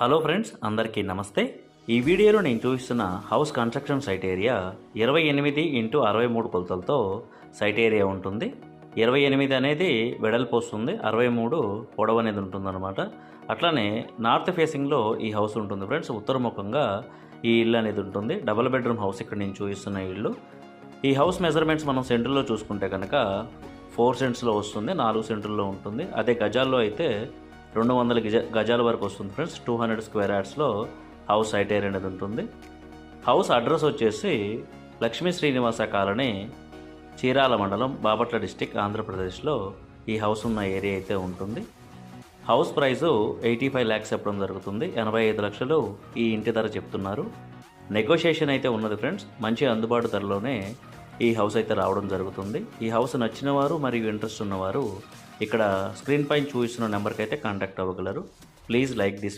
Hello friends, అందరికీ నమస్తే. ఈ వీడియోలో నేను చూపిస్తున్న house construction site area 28x63 కొలతలతో సైట్ ఏరియా ఉంటుంది. 28 అనేది వెడల్పు వస్తుంది, 63 పొడవు అనేది ఉంటుందన్నమాట. అట్లానే నార్త్ ఫేసింగ్లో ఈ హౌస్ ఉంటుంది ఫ్రెండ్స్. ఉత్తరముఖంగా ఈ ఇల్లు అనేది ఉంటుంది. డబుల్ బెడ్రూమ్ హౌస్ ఇక్కడ నేను చూపిస్తున్న ఇల్లు. ఈ హౌస్ మెజర్మెంట్స్ మనం సెంటర్లో చూసుకుంటే కనుక 4 సెంట్స్లో వస్తుంది, 4 సెంటర్లో ఉంటుంది. అదే గజాల్లో అయితే 200 గజాల వరకు వస్తుంది ఫ్రెండ్స్. 200 స్క్వేర్ యార్డ్స్లో హౌస్ సైట్ ఏరియా అనేది ఉంటుంది. హౌస్ అడ్రస్ వచ్చేసి లక్ష్మీ శ్రీనివాస కాలనీ, చీరాల మండలం, బాపట్ల డిస్టిక్, ఆంధ్రప్రదేశ్లో ఈ హౌస్ ఉన్న ఏరియా అయితే ఉంటుంది. హౌస్ ప్రైజు 85 lakhs చెప్పడం జరుగుతుంది. 85 లక్షలు ఈ ఇంటి ధర చెప్తున్నారు. నెగోషియేషన్ అయితే ఉన్నది ఫ్రెండ్స్. మంచి అందుబాటు ధరలోనే ఈ హౌస్ అయితే రావడం జరుగుతుంది. ఈ హౌస్ నచ్చిన వారు మరియు ఇంట్రెస్ట్ ఉన్నవారు ఇక్కడ స్క్రీన్ పైన చూపిస్తున్న నెంబర్కి అయితే కాంటాక్ట్ అవ్వగలరు. Please like this video.